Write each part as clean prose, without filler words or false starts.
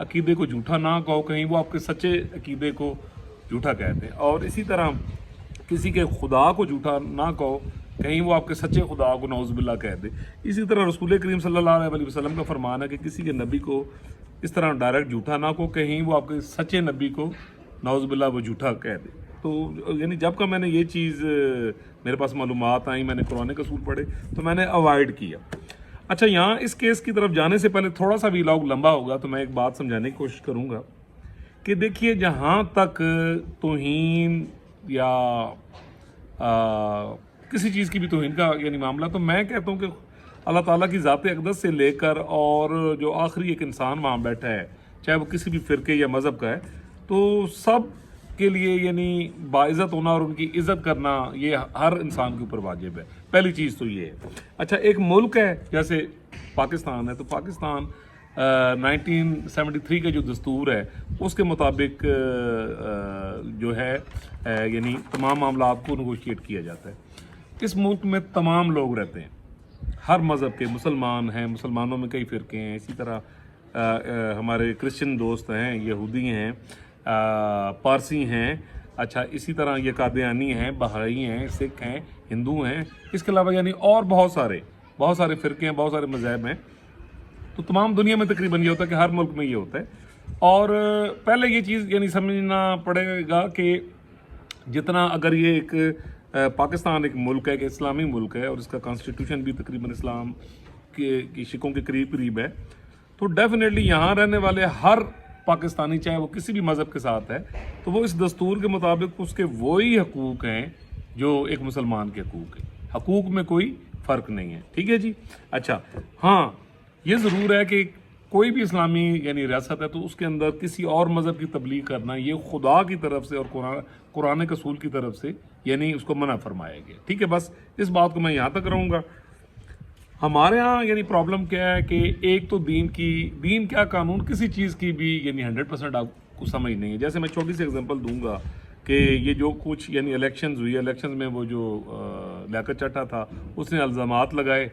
عقیدے کو جھوٹا نہ کہو، کہیں وہ آپ کے سچے عقیدے کو جھوٹا کہتے ہیں، اور اسی طرح کسی کے خدا کو جھوٹا نہ کہو، کہیں وہ آپ کے سچے خدا کو نعوذ باللہ کہہ دے۔ اسی طرح رسول کریم صلی اللہ علیہ وسلم کا فرمان ہے کہ کسی کے نبی کو اس طرح ڈائریکٹ جھوٹا نہ کہو، کہیں وہ آپ کے سچے نبی کو نعوذ باللہ وہ جھوٹا کہہ دے۔ تو یعنی جب کا میں نے یہ چیز میرے پاس معلومات آئیں، میں نے قرآن کے اصول پڑھے، تو میں نے اوائڈ کیا۔ اچھا، یہاں اس کیس کی طرف جانے سے پہلے تھوڑا سا ویلاگ لمبا ہوگا، تو میں ایک بات سمجھانے کی کوشش کروں گا کہ دیکھیے، جہاں تک توہین یا کسی چیز کی بھی توہین کا یعنی معاملہ، تو میں کہتا ہوں کہ اللہ تعالیٰ کی ذات اقدس سے لے کر اور جو آخری ایک انسان وہاں بیٹھا ہے، چاہے وہ کسی بھی فرقے یا مذہب کا ہے، تو سب کے لیے یعنی باعزت ہونا اور ان کی عزت کرنا یہ ہر انسان کے اوپر واجب ہے۔ پہلی چیز تو یہ ہے۔ اچھا، ایک ملک ہے جیسے پاکستان ہے، تو پاکستان 1973 کا جو دستور ہے اس کے مطابق جو ہے یعنی تمام معاملات کو نیگوشیٹ کیا جاتا ہے۔ اس ملک میں تمام لوگ رہتے ہیں، ہر مذہب کے، مسلمان ہیں، مسلمانوں میں کئی فرقے ہیں، اسی طرح ہمارے کرسچن دوست ہیں، یہودی ہیں، پارسی ہیں، اچھا اسی طرح یہ قادیانی ہیں، بہائی ہیں، سکھ ہیں، ہندو ہیں، اس کے علاوہ یعنی اور بہت سارے فرقے ہیں، بہت سارے مذاہب ہیں۔ تو تمام دنیا میں تقریباً یہ ہوتا ہے کہ ہر ملک میں یہ ہوتا ہے۔ اور پہلے یہ چیز یعنی سمجھنا پڑے گا کہ جتنا اگر یہ ایک پاکستان ایک ملک ہے کہ اسلامی ملک ہے اور اس کا کانسٹیٹیوشن بھی تقریباً اسلام کی شکوں کے قریب ہے، تو ڈیفینیٹلی یہاں رہنے والے ہر پاکستانی، چاہے وہ کسی بھی مذہب کے ساتھ ہے، تو وہ اس دستور کے مطابق اس کے وہی حقوق ہیں جو ایک مسلمان کے حقوق ہیں۔ حقوق میں کوئی فرق نہیں ہے، ٹھیک ہے جی۔ اچھا، ہاں یہ ضرور ہے کہ کوئی بھی اسلامی یعنی ریاست ہے تو اس کے اندر کسی اور مذہب کی تبلیغ کرنا یہ خدا کی طرف سے اور قرآن کے اصول کی طرف سے یعنی اس کو منع فرمایا گیا، ٹھیک ہے۔ بس اس بات کو میں یہاں تک رہوں گا۔ ہمارے ہاں یعنی پرابلم کیا ہے کہ ایک تو دین کیا قانون کسی چیز کی بھی یعنی 100% آپ کو سمجھ نہیں ہے۔ جیسے میں چھوٹی سی اگزامپل دوں گا کہ یہ جو کچھ یعنی الیکشنز ہوئی، الیکشنز میں وہ جو لیاقت چٹھا تھا اس نے الزامات لگائے،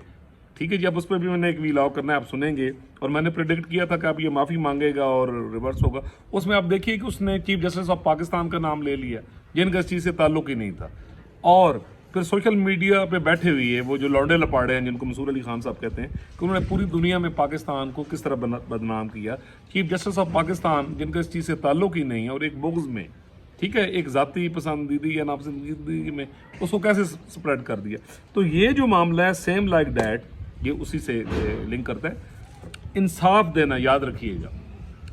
ٹھیک ہے جی۔ اب اس پہ بھی میں نے ایک ویلاگ کرنا ہے، آپ سنیں گے، اور میں نے پریڈکٹ کیا تھا کہ اب یہ معافی مانگے گا اور ریورس ہوگا۔ اس میں آپ دیکھیے کہ اس نے چیف جسٹس آف پاکستان کا نام لے لیا جن کا اس چیز سے تعلق ہی نہیں تھا، اور پھر سوشل میڈیا پہ بیٹھے ہوئے وہ جو لونڈے لپاڑے ہیں جن کو منصور علی خان صاحب کہتے ہیں کہ انہوں نے پوری دنیا میں پاکستان کو کس طرح بدنام کیا۔ چیف جسٹس آف پاکستان جن کا اس چیز سے تعلق ہی نہیں ہے اور ایک بغض میں، ٹھیک ہے، ایک ذاتی پسندیدگی یا ناپسندیدگی میں اس کو کیسے سپریڈ کر دیا۔ تو یہ جو معاملہ ہے سیم لائک دیٹ، یہ اسی سے لنک کرتا ہے۔ انصاف دینا یاد رکھیے گا۔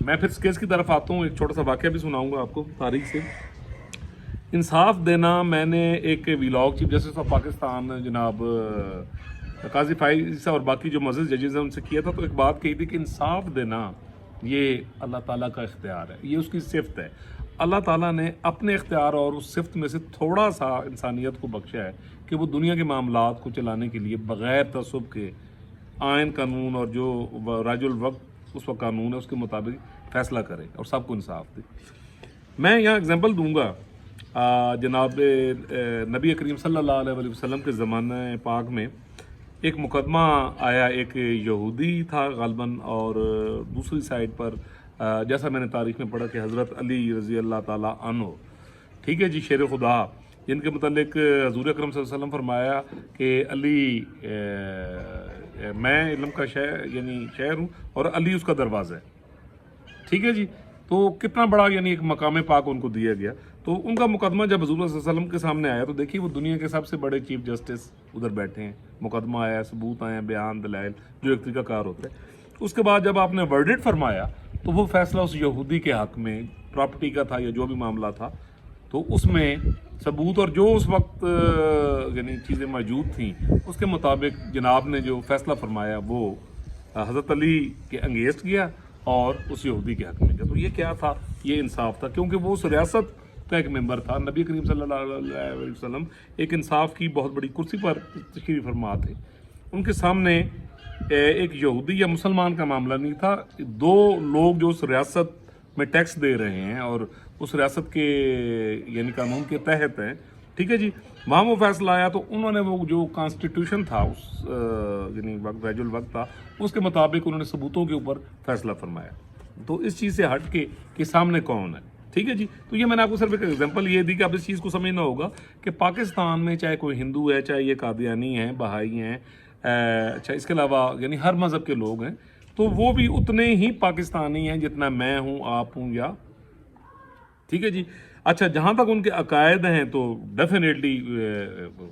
میں پھر اس کیس کی طرف آتا ہوں، ایک چھوٹا سا واقعہ بھی سناؤں گا آپ کو تاریخ سے۔ انصاف دینا، میں نے ایک vlog chief justice of Pakistan جناب قاضی فائز اور باقی جو معزز ججز ہیں ان سے کیا تھا، تو ایک بات کہی تھی کہ انصاف دینا یہ اللہ تعالیٰ کا اختیار ہے، یہ اس کی صفت ہے۔ اللہ تعالیٰ نے اپنے اختیار اور اس صفت میں سے تھوڑا سا انسانیت کو بخشا ہے کہ وہ دنیا کے معاملات کو چلانے کے لیے بغیر تعصب کے آئین قانون اور جو راج الوقت اس وقت قانون ہے اس کے مطابق فیصلہ کرے اور سب کو انصاف دے۔ میں یہاں اگزامپل دوں گا، جناب نبی کریم صلی اللہ علیہ وسلم کے زمانہ پاک میں ایک مقدمہ آیا، ایک یہودی تھا غالباً، اور دوسری سائڈ پر جیسا میں نے تاریخ میں پڑھا کہ حضرت علی رضی اللہ تعالیٰ عنہ، ٹھیک ہے جی، شیر خدا، جن کے متعلق حضور اکرم صلی اللہ علیہ وسلم فرمایا کہ علی میں علم کا شہر ہوں اور علی اس کا دروازہ ہے، ٹھیک ہے جی۔ تو کتنا بڑا یعنی ایک مقام پاک ان کو دیا گیا۔ تو ان کا مقدمہ جب حضور صلی اللہ علیہ وسلم کے سامنے آیا تو دیکھیے وہ دنیا کے سب سے بڑے چیف جسٹس ادھر بیٹھے ہیں، مقدمہ آیا، ثبوت آئے، بیان دلائل جو ایک طریقہ کار ہوتا ہے۔ اس کے بعد جب آپ نے ورڈکٹ فرمایا تو وہ فیصلہ اس یہودی کے حق میں پراپرٹی کا تھا یا جو بھی معاملہ تھا، تو اس میں ثبوت اور جو اس وقت یعنی چیزیں موجود تھیں اس کے مطابق جناب نے جو فیصلہ فرمایا وہ حضرت علی کے انگیسٹ کیا اور اس یہودی کے حق میں گیا۔ تو یہ کیا تھا؟ یہ انصاف تھا، کیونکہ وہ اس ریاست کا ایک ممبر تھا۔ نبی کریم صلی اللہ علیہ وسلم ایک انصاف کی بہت بڑی کرسی پر تشریف فرما تھے، ان کے سامنے ایک یہودی یا مسلمان کا معاملہ نہیں تھا، دو لوگ جو اس ریاست میں ٹیکس دے رہے ہیں اور اس ریاست کے یعنی قانون کے تحت ہیں، ٹھیک ہے جی۔ وہاں وہ فیصلہ آیا تو انہوں نے وہ جو کانسٹیٹیوشن تھا اس یعنی وقت راج الوقت تھا اس کے مطابق انہوں نے ثبوتوں کے اوپر فیصلہ فرمایا۔ تو اس چیز سے ہٹ کے کہ سامنے کون ہے. ٹھیک ہے جی. تو یہ میں نے آپ کو صرف ایک ایگزامپل یہ دی کہ اب اس چیز کو سمجھنا ہوگا کہ پاکستان میں چاہے کوئی ہندو ہے, چاہے یہ قادیانی ہیں, بہائی ہیں, اچھا اس کے علاوہ یعنی ہر مذہب کے لوگ ہیں, تو وہ بھی اتنے ہی پاکستانی ہیں جتنا میں ہوں, آپ ہوں یا. ٹھیک ہے جی. اچھا جہاں تک ان کے عقائد ہیں تو ڈیفینیٹلی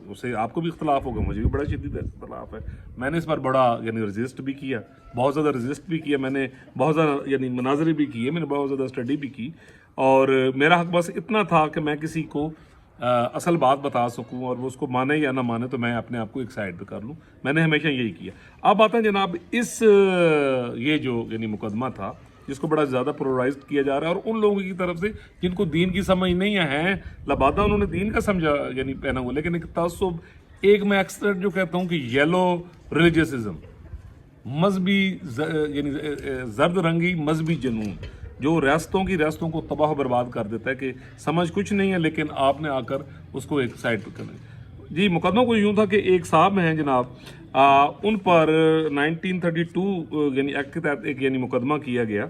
اسے آپ کو بھی اختلاف ہوگا, مجھے بھی بڑا شدید اختلاف ہے. میں نے اس پر بڑا یعنی رزسٹ بھی کیا, بہت زیادہ رزسٹ بھی کیا, میں نے بہت زیادہ یعنی مناظرے بھی کیے, میں نے بہت زیادہ اسٹڈی بھی کی, اور میرا حق بس اتنا تھا کہ میں کسی کو اصل بات بتا سکوں اور وہ اس کو مانے یا نہ مانے تو میں اپنے آپ کو ایک سائڈ پہ کر لوں. میں نے ہمیشہ یہی کیا. اب آتے ہیں جناب اس یہ جو یعنی مقدمہ تھا جس کو بڑا زیادہ پولرائزڈ کیا جا رہا ہے, اور ان لوگوں کی طرف سے جن کو دین کی سمجھ نہیں ہے, لبادہ انہوں نے دین کا سمجھا یعنی پہنا ہوا, لیکن ایک تعصب, ایک میں اکثر جو کہتا ہوں کہ یلو ریلیجیسزم, مذہبی یعنی زرد رنگی مذہبی جنون, جو ریاستوں کو تباہ و برباد کر دیتا ہے کہ سمجھ کچھ نہیں ہے لیکن آپ نے آ کر اس کو ایک سائڈ پہ کرنا. جی مقدمہ کو یوں تھا کہ ایک صاحب ہیں جناب, ان پر 1932 یعنی ایکٹ کے تحت ایک یعنی مقدمہ کیا گیا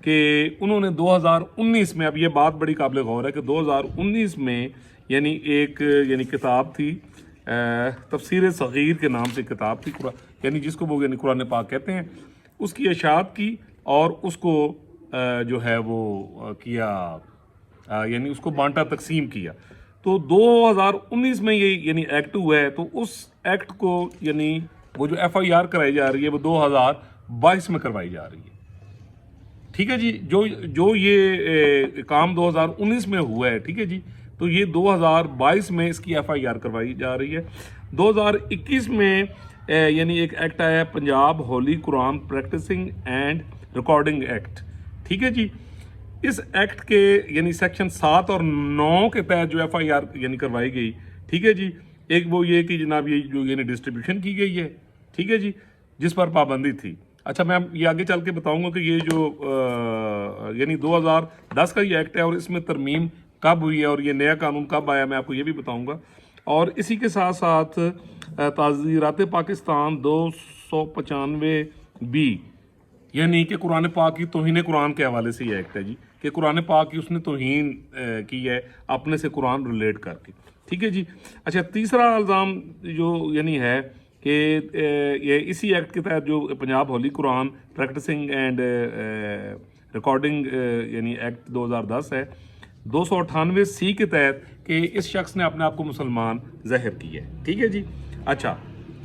کہ انہوں نے 2019 میں, اب یہ بات بڑی قابل غور ہے کہ 2019 میں یعنی ایک یعنی کتاب تھی, تفسیر صغیر کے نام سے کتاب تھی, یعنی جس کو وہ یعنی قرآن پاک کہتے ہیں, اس کی اشاعت کی اور اس کو جو ہے وہ کیا یعنی اس کو بانٹا, تقسیم کیا. تو 2019 میں یہ یعنی ایکٹ ہوا ہے, تو اس ایکٹ کو یعنی وہ جو ایف آئی آر کرائی جا رہی ہے وہ 2022 میں کروائی جا رہی ہے. ٹھیک ہے جی. جو یہ کام 2019 میں ہوا ہے, ٹھیک ہے جی, تو یہ 2022 میں اس کی ایف آئی آر کروائی جا رہی ہے. 2021 میں یعنی ایک ایکٹ آیا ہے, پنجاب ہولی قرآن پریکٹسنگ اینڈ ریکارڈنگ ایکٹ. ٹھیک ہے جی. اس ایکٹ کے یعنی سیکشن 7 اور 9 کے تحت جو ایف آئی آر یعنی کروائی گئی. ٹھیک ہے جی. ایک وہ یہ کہ جناب یہ جو یعنی ڈسٹریبیوشن کی گئی ہے, ٹھیک ہے جی, جس پر پابندی تھی. اچھا میں یہ آگے چل کے بتاؤں گا کہ یہ جو یعنی 2010 کا یہ ایکٹ ہے اور اس میں ترمیم کب ہوئی ہے اور یہ نیا قانون کب آیا, میں آپ کو یہ بھی بتاؤں گا. اور اسی کے ساتھ ساتھ تعزیرات پاکستان 295B یعنی کہ قرآن پاک کی توہین قرآن کے حوالے سے یہ ایکٹ ہے جی, کہ قرآن پاک کی اس نے توہین کی ہے اپنے سے قرآن ریلیٹ کر کے. ٹھیک ہے جی. اچھا تیسرا الزام جو یعنی ہے کہ یہ اسی ایکٹ کے تحت جو پنجاب ہولی قرآن پریکٹسنگ اینڈ ریکارڈنگ یعنی ایکٹ 2010 ہے, 298C کے تحت کہ اس شخص نے اپنے آپ کو مسلمان ظاہر کیا ہے. ٹھیک ہے جی. اچھا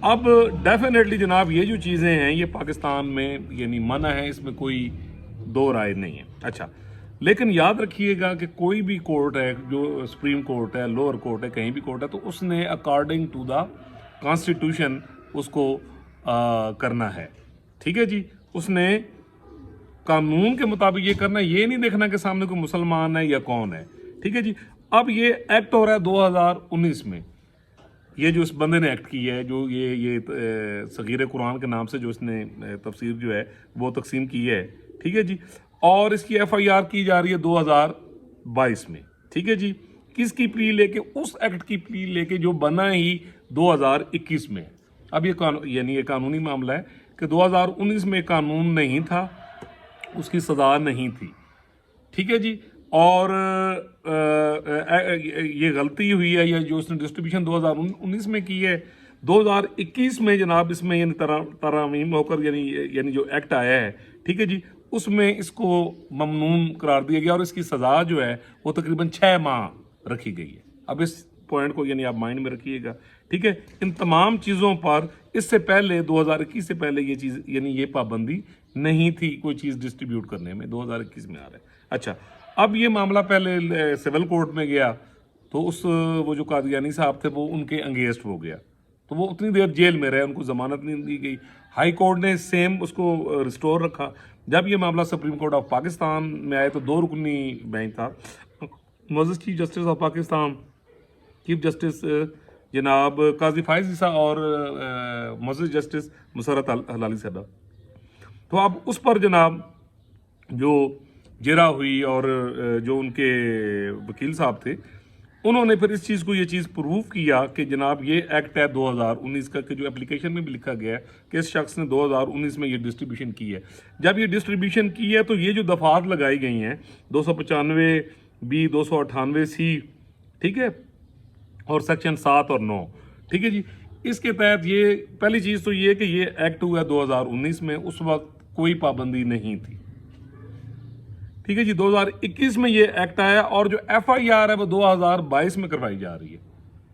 اب ڈیفینیٹلی جناب یہ جو چیزیں ہیں یہ پاکستان میں یعنی منع ہے, اس میں کوئی دو رائے نہیں ہے. اچھا لیکن یاد رکھیے گا کہ کوئی بھی کورٹ ہے, جو سپریم کورٹ ہے, لوور کورٹ ہے, کہیں بھی کورٹ ہے, تو اس نے اکارڈنگ ٹو دا کانسٹیٹیوشن اس کو کرنا ہے. ٹھیک ہے جی. اس نے قانون کے مطابق یہ کرنا ہے, یہ نہیں دیکھنا کہ سامنے کوئی مسلمان ہے یا کون ہے. ٹھیک ہے جی. اب یہ ایکٹ ہو رہا ہے 2019 میں, یہ جو اس بندے نے ایکٹ کی ہے, جو یہ صغیر قرآن کے نام سے جو اس نے تفسیر جو ہے وہ تقسیم کی ہے. ٹھیک ہے جی. اور اس کی ایف آئی آر کی جا رہی ہے 2022 میں. ٹھیک ہے جی. کس کی پلی لے کے؟ اس ایکٹ کی پلی لے کے جو بنا ہی 2021 میں. اب یہ یعنی یہ قانونی معاملہ ہے کہ 2019 میں قانون نہیں تھا, اس کی سزا نہیں تھی. ٹھیک ہے جی. اور یہ غلطی ہوئی ہے یا جو اس نے ڈسٹریبیوشن 2019 میں کی ہے, 2021 میں جناب اس میں یعنی ترامیم ہو کر یعنی جو ایکٹ آیا ہے, ٹھیک ہے جی, اس میں اس کو ممنون قرار دیا گیا اور اس کی سزا جو ہے وہ تقریباً 6 ماہ رکھی گئی ہے. اب اس پوائنٹ کو یعنی آپ مائنڈ میں رکھیے گا. ٹھیک ہے. ان تمام چیزوں پر اس سے پہلے 2021 سے پہلے یہ چیز یعنی یہ پابندی نہیں تھی کوئی چیز ڈسٹریبیوٹ کرنے میں, 2021 میں آ رہا ہے. اچھا اب یہ معاملہ پہلے سول کورٹ میں گیا تو وہ جو قادیانی صاحب تھے وہ ان کے انگیسٹ ہو گیا, تو وہ اتنی دیر جیل میں رہے, ان کو ضمانت نہیں دی گئی. ہائی کورٹ نے سیم اس کو ریسٹور رکھا. جب یہ معاملہ سپریم کورٹ آف پاکستان میں آئے تو 2 رکنی بینچ تھا, معزز chief justice of Pakistan chief justice جناب قاضی فائز عیسیٰ اور معزز جسٹس مسرت ہلالی صاحبہ. تو اب اس پر جناب جو جرا ہوئی اور جو ان کے وکیل صاحب تھے انہوں نے پھر اس چیز کو یہ چیز پروو کیا کہ جناب یہ ایکٹ ہے 2019 کا، کہ جو اپلیکیشن میں بھی لکھا گیا ہے کہ اس شخص نے 2019 میں یہ ڈسٹریبیوشن کی ہے۔ جب یہ ڈسٹریبیوشن کی ہے تو یہ جو دفعات لگائی گئی ہیں 295B 298C، ٹھیک ہے، اور سیکشن 7 اور 9، ٹھیک ہے جی، اس کے تحت یہ پہلی چیز تو یہ کہ یہ ایکٹ ہوا ہے 2019 میں، اس وقت کوئی پابندی نہیں تھی، ٹھیک ہے جی۔ 2021 میں یہ ایکٹ آیا اور جو ایف آئی آر ہے وہ 2022 میں کروائی جا رہی ہے۔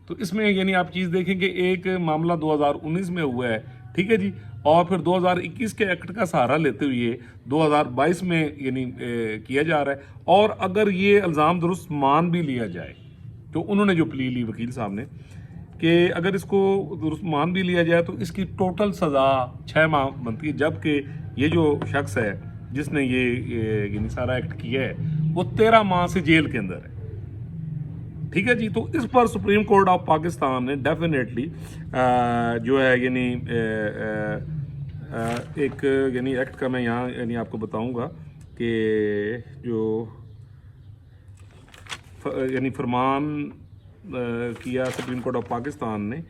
تو اس میں یعنی آپ چیز دیکھیں کہ ایک معاملہ 2019 میں ہوا ہے، ٹھیک ہے جی، اور پھر 2021 کے ایکٹ کا سہارا لیتے ہوئے 2022 میں یعنی کیا جا رہا ہے۔ اور اگر یہ الزام درست مان بھی لیا جائے، تو انہوں نے جو پلی لی وکیل صاحب نے، کہ اگر اس کو درست مان بھی لیا جائے تو اس کی ٹوٹل سزا 6 ماہ بنتی ہے، جبکہ یہ جو شخص ہے جس نے یہ یعنی سارا ایکٹ کیا ہے وہ 13 ماہ سے جیل کے اندر ہے، ٹھیک ہے جی۔ تو اس پر سپریم کورٹ آف پاکستان نے ڈیفینیٹلی جو ہے یعنی ایک یعنی ایکٹ کا میں یہاں یعنی آپ کو بتاؤں گا کہ جو یعنی فرمان کیا سپریم کورٹ آف پاکستان نے،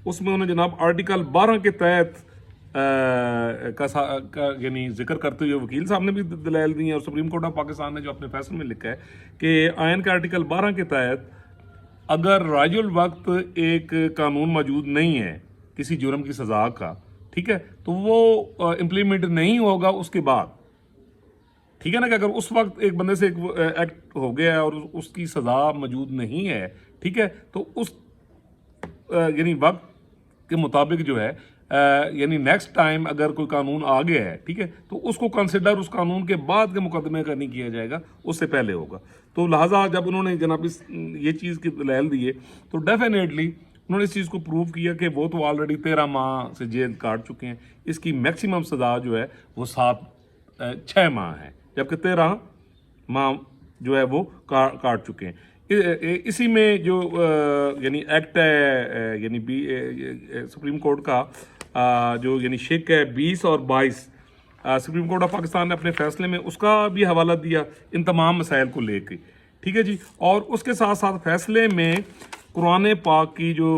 اس میں انہوں نے جناب آرٹیکل 12 کے تحت کا یعنی ذکر کرتے ہوئے وکیل صاحب نے بھی دلائل دی ہیں، اور سپریم کورٹ آف پاکستان نے جو اپنے فیصلے میں لکھا ہے کہ آئین کے آرٹیکل 12 کے تحت اگر راج الوقت ایک قانون موجود نہیں ہے کسی جرم کی سزا کا، ٹھیک ہے، تو وہ امپلیمنٹ نہیں ہوگا اس کے بعد، ٹھیک ہے نا، کہ اگر اس وقت ایک بندے سے ایک ایکٹ ہو گیا ہے اور اس کی سزا موجود نہیں ہے، ٹھیک ہے، تو اس یعنی وقت کے مطابق جو ہے یعنی نیکسٹ ٹائم اگر کوئی قانون آ گیا ہے، ٹھیک ہے، تو اس کو کنسیڈر اس قانون کے بعد کے مقدمے کا نہیں کیا جائے گا، اس سے پہلے ہوگا۔ تو لہٰذا جب انہوں نے جناب یہ چیز کی دلائل دی ہے تو ڈیفینیٹلی انہوں نے اس چیز کو پروو کیا کہ وہ تو آلریڈی 13 ماہ سے جیل کاٹ چکے ہیں، اس کی میکسیمم سزا جو ہے وہ 6 ماہ ہے، جبکہ 13 ماہ جو ہے وہ کاٹ چکے ہیں۔ اسی میں جو یعنی ایکٹ ہے یعنی سپریم کورٹ کا جو یعنی شک ہے 20 اور 22، سپریم کورٹ آف پاکستان نے اپنے فیصلے میں اس کا بھی حوالہ دیا ان تمام مسائل کو لے کے، ٹھیک ہے جی۔ اور اس کے ساتھ ساتھ فیصلے میں قرآن پاک کی جو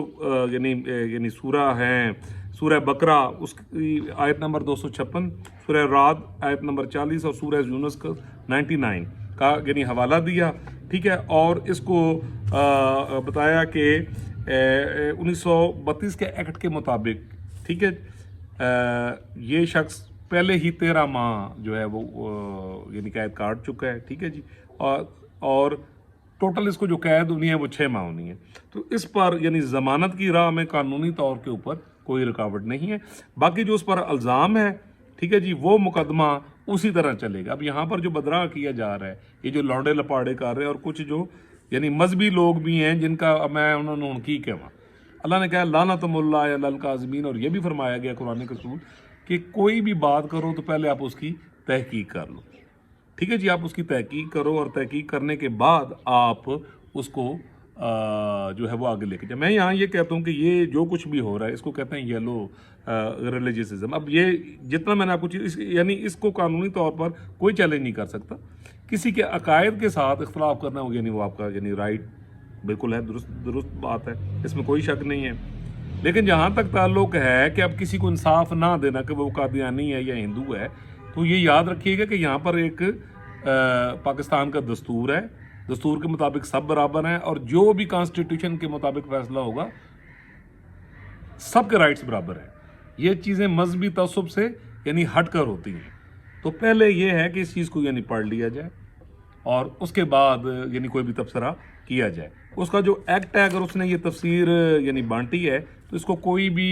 یعنی سورہ ہیں، سورہ بقرہ اس کی آیت نمبر 256، سورہ رعد آیت نمبر 40 اور سورہ یونس کا 99 کا یعنی حوالہ دیا، ٹھیک ہے، اور اس کو بتایا کہ 1932 کے ایکٹ کے مطابق، ٹھیک ہے، یہ شخص پہلے ہی 13 ماہ جو ہے وہ یعنی قید کاٹ چکا ہے، ٹھیک ہے جی، اور ٹوٹل اس کو جو قید ہونی ہے وہ 6 ماہ ہونی ہے۔ تو اس پر یعنی ضمانت کی راہ میں قانونی طور کے اوپر کوئی رکاوٹ نہیں ہے۔ باقی جو اس پر الزام ہے، ٹھیک ہے جی، وہ مقدمہ اسی طرح چلے گا۔ اب یہاں پر جو بدراہ کیا جا رہا ہے، یہ جو لونڈے لپاڑے کر رہے ہیں، اور کچھ جو یعنی مذہبی لوگ بھی ہیں جن کا میں انہوں نے کی کہواں، اللہ نے کہا لعنتم اللہ علی الکاذبین، اور یہ بھی فرمایا گیا قرآن کے رسول کہ کوئی بھی بات کرو تو پہلے آپ اس کی تحقیق کر لو، ٹھیک ہے جی، آپ اس کی تحقیق کرو، اور تحقیق کرنے کے بعد آپ اس کو جو ہے وہ آگے لے کے جائیں۔ میں یہاں یہ کہتا ہوں کہ یہ جو کچھ بھی ہو رہا ہے اس کو کہتے ہیں یلو ریلیجسزم۔ اب یہ جتنا میں نے آپ کو یعنی اس کو قانونی طور پر کوئی چیلنج نہیں کر سکتا، کسی کے عقائد کے ساتھ اختلاف کرنا ہو یعنی وہ آپ کا یعنی رائٹ بالکل ہے، درست بات ہے، اس میں کوئی شک نہیں ہے۔ لیکن جہاں تک تعلق ہے کہ اب کسی کو انصاف نہ دینا کہ وہ قادیانی ہے یا ہندو ہے، تو یہ یاد رکھیے گا کہ یہاں پر ایک پاکستان کا دستور ہے، دستور کے مطابق سب برابر ہیں، اور جو بھی کانسٹیٹیوشن کے مطابق فیصلہ ہوگا سب کے رائٹس برابر ہیں۔ یہ چیزیں مذہبی تعصب سے یعنی ہٹ کر ہوتی ہیں۔ تو پہلے یہ ہے کہ اس چیز کو یعنی پڑھ لیا جائے اور اس کے بعد یعنی کوئی بھی تبصرہ کیا جائے۔ اس کا جو ایکٹ ہے اگر اس نے یہ تفسیر یعنی بانٹی ہے تو اس کو کوئی بھی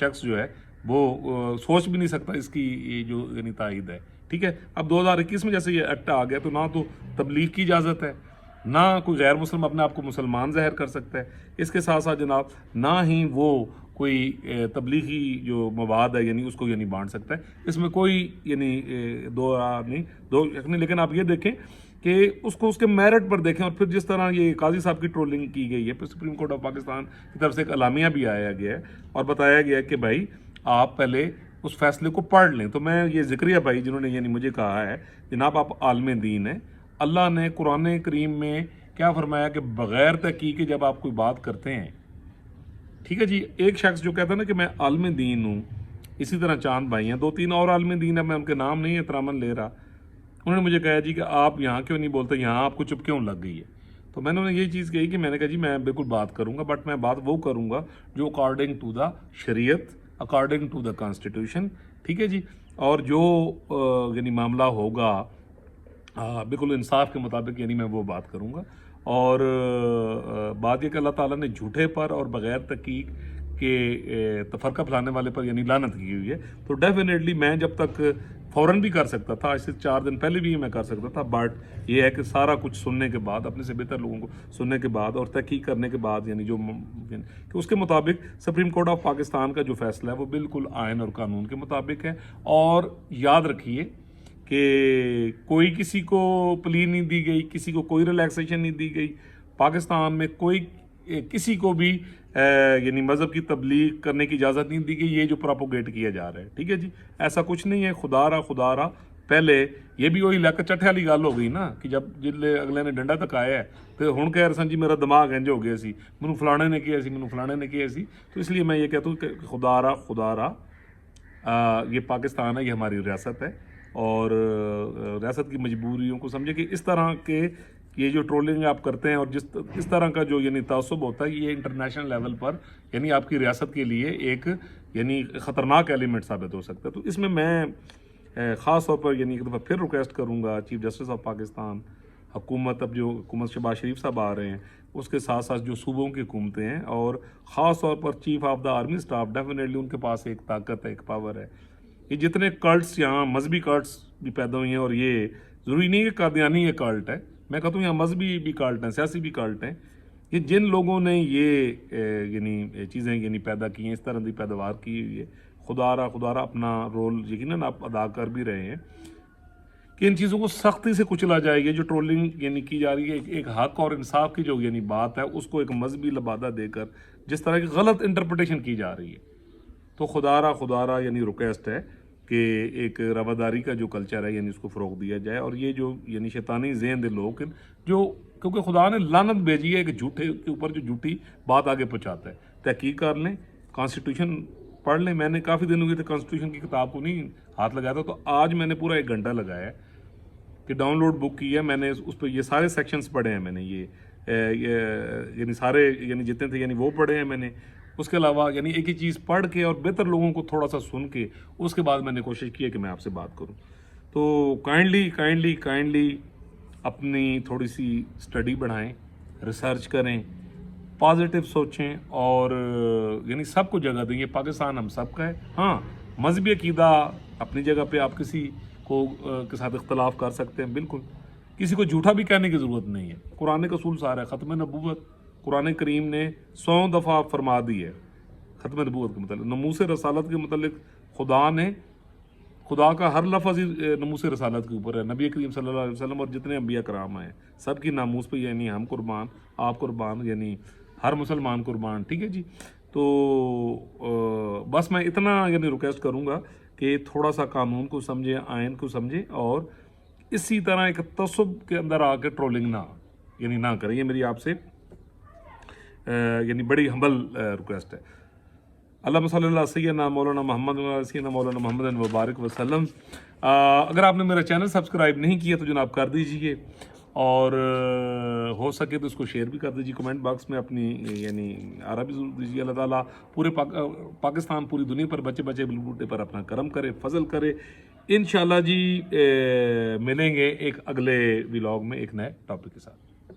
شخص جو ہے وہ سوچ بھی نہیں سکتا اس کی جو یعنی تائید ہے، ٹھیک ہے۔ اب 2021 میں جیسے یہ ایکٹ آ گیا تو نہ تو تبلیغ کی اجازت ہے، نہ کوئی غیر مسلم اپنے آپ کو مسلمان ظاہر کر سکتا ہے، اس کے ساتھ ساتھ جناب نہ ہی وہ کوئی تبلیغی جو مواد ہے یعنی اس کو یعنی بانٹ سکتا ہے۔ اس میں کوئی یعنی دو شک نہیں۔ لیکن آپ یہ دیکھیں کہ اس کو اس کے میرٹ پر دیکھیں، اور پھر جس طرح یہ قاضی صاحب کی ٹرولنگ کی گئی ہے، پھر سپریم کورٹ آف پاکستان کی طرف سے ایک اعلامیہ بھی آیا گیا ہے اور بتایا گیا ہے کہ بھائی آپ پہلے اس فیصلے کو پڑھ لیں۔ تو میں یہ ذکریہ بھائی جنہوں نے یعنی مجھے کہا ہے، جناب آپ عالم دین ہیں، اللہ نے قرآن کریم میں کیا فرمایا کہ بغیر تحقیق کے جب آپ کوئی بات کرتے ہیں، ٹھیک ہے جی، ایک شخص جو کہتا ہے نا کہ میں عالم دین ہوں، اسی طرح چاند بھائی ہیں، 2-3 اور عالم دین ہیں، میں ان کے نام نہیں احتراماً لے رہا، انہوں نے مجھے کہا جی کہ آپ یہاں کیوں نہیں بولتے، یہاں آپ کو چپ کیوں لگ گئی ہے؟ تو میں نے انہیں یہی چیز کہی کہ میں نے کہا جی میں بالکل بات کروں گا، بٹ میں بات وہ کروں گا جو اکارڈنگ ٹو دا شریعت، اکارڈنگ ٹو دا کانسٹیٹیوشن، ٹھیک ہے جی، اور جو یعنی معاملہ ہوگا بالکل انصاف کے مطابق، یعنی میں وہ بات کروں گا۔ اور بات یہ کہ اللہ تعالیٰ نے جھوٹے پر اور بغیر تحقیق کے تفرقہ پھیلانے والے پر یعنی لعنت کی ہوئی ہے، تو ڈیفینیٹلی میں جب تک فوراً بھی کر سکتا تھا، آج سے 4 دن پہلے بھی میں کر سکتا تھا، بٹ یہ ہے کہ سارا کچھ سننے کے بعد، اپنے سے بہتر لوگوں کو سننے کے بعد اور تحقیق کرنے کے بعد، یعنی جو کہ اس کے مطابق سپریم کورٹ آف پاکستان کا جو فیصلہ ہے وہ بالکل آئین اور قانون کے مطابق ہے۔ اور یاد رکھیے کہ کوئی کسی کو پلی نہیں دی گئی، کسی کو کوئی ریلیکسیشن نہیں دی گئی، پاکستان میں کوئی کسی کو بھی یعنی مذہب کی تبلیغ کرنے کی اجازت نہیں دی گئی، یہ جو پراپوگیٹ کیا جا رہا ہے، ٹھیک ہے جی، ایسا کچھ نہیں ہے۔ خدا را پہلے یہ بھی وہی لک چٹھے والی گل ہو گئی نا کہ جب جلے اگلے نے ڈنڈا تکایا ہے تو ہن کہہ رہے سن جی میرا دماغ انج ہو گیا سی، مینوں فلانے نے کیا سی، مینوں فلانے نے کیا سی۔ تو اس لیے میں یہ کہتا ہوں کہ خدا را یہ پاکستان ہے، یہ ہماری ریاست ہے، اور ریاست کی مجبوریوں کو سمجھے کہ اس طرح کے یہ جو ٹرولنگ آپ کرتے ہیں اور اس طرح کا جو یعنی تعصب ہوتا ہے، یہ انٹرنیشنل لیول پر یعنی آپ کی ریاست کے لیے ایک یعنی خطرناک ایلیمنٹ ثابت ہو سکتا ہے۔ تو اس میں خاص طور پر یعنی ایک دفعہ پھر ریکویسٹ کروں گا چیف جسٹس آف پاکستان، حکومت، اب جو حکومت شہباز شریف صاحب آ رہے ہیں، اس کے ساتھ ساتھ جو صوبوں کی حکومتیں ہیں، اور خاص طور پر chief of the army staff, definitely ان کے پاس ایک طاقت ہے، ایک پاور ہے۔ یہ جتنے کلٹس یہاں مذہبی کلٹس بھی پیدا ہوئی ہیں، اور یہ ضروری نہیں کہ قادیانی یہ کلٹ ہے، میں کہتا ہوں یہاں مذہبی بھی کلٹ ہیں، سیاسی بھی کلٹ ہیں، یہ جن لوگوں نے یہ یعنی چیزیں یعنی پیدا کی ہیں، اس طرح کی پیداوار کی ہوئی ہے، خدا را اپنا رول یقیناً آپ ادا کر بھی رہے ہیں کہ ان چیزوں کو سختی سے کچلا جائے گی۔ جو ٹرولنگ یعنی کی جا رہی ہے، ایک حق اور انصاف کی جو یعنی بات ہے، اس کو ایک مذہبی لبادہ دے کر جس طرح کی غلط انٹرپریٹیشن کی جا رہی ہے، تو خدا را یعنی ریکویسٹ ہے کہ ایک رواداری کا جو کلچر ہے یعنی اس کو فروغ دیا جائے، اور یہ جو یعنی شیطانی ذہن دے لوگ جو کیونکہ خدا نے لعنت بھیجی ہے کہ جھوٹے کے اوپر جو جھوٹی بات آگے پہنچاتا ہے، تحقیق کر لیں، کانسٹیٹیوشن پڑھ لیں۔ میں نے کافی دن ہوئے تھے کانسٹیٹیوشن کی کتاب کو نہیں ہاتھ لگایا تھا، تو آج میں نے پورا 1 گھنٹہ لگایا ہے کہ ڈاؤن لوڈ بک کی ہے میں نے، اس پہ یہ سارے سیکشنز پڑھے ہیں میں نے، یہ یعنی سارے یعنی جتنے تھے یعنی وہ پڑھے ہیں میں نے۔ اس کے علاوہ یعنی ایک ہی چیز پڑھ کے اور بہتر لوگوں کو تھوڑا سا سن کے اس کے بعد میں نے کوشش کی ہے کہ میں آپ سے بات کروں۔ تو کائنڈلی اپنی تھوڑی سی اسٹڈی بڑھائیں، ریسرچ کریں، پازیٹیو سوچیں، اور یعنی سب کو جگہ دیں۔ یہ پاکستان ہم سب کا ہے۔ ہاں، مذہبی عقیدہ اپنی جگہ پہ آپ کسی کو کے ساتھ اختلاف کر سکتے ہیں، بالکل، کسی کو جھوٹا بھی کہنے کی ضرورت نہیں ہے۔ قرآن کا اصول سارا ہے، ختم نبوت قرآن کریم نے 100 دفعہ فرما دی ہے ختم نبوت کے متعلق، ناموس رسالت کے متعلق خدا کا ہر لفظ ناموس رسالت کے اوپر ہے۔ نبی کریم صلی اللہ علیہ وسلم اور جتنے انبیاء کرام ہیں سب کی ناموس پہ یعنی ہم قربان، آپ قربان، یعنی ہر مسلمان قربان، ٹھیک ہے جی۔ تو بس میں اتنا یعنی ریکویسٹ کروں گا کہ تھوڑا سا قانون کو سمجھیں، آئین کو سمجھیں، اور اسی طرح ایک تعصب کے اندر آ کے ٹرولنگ نہ کریں۔ یہ میری آپ سے یعنی بڑی ہمبل ریکویسٹ ہے۔ اللہم صلی اللہ سیدنا مولانا محمد و سیدنا مولانا محمد وبارک وسلم۔ اگر آپ نے میرا چینل سبسکرائب نہیں کیا تو جناب کر دیجئے، اور ہو سکے تو اس کو شیئر بھی کر دیجیے، کمنٹ باکس میں اپنی یعنی آرا بھی ضرور دیجیے۔ اللہ تعالیٰ پورے پاکستان، پوری دنیا پر بچے بلبوٹے پر اپنا کرم کرے، فضل کرے۔ انشاءاللہ جی ملیں گے ایک اگلے ولاگ میں ایک نئے ٹاپک کے ساتھ۔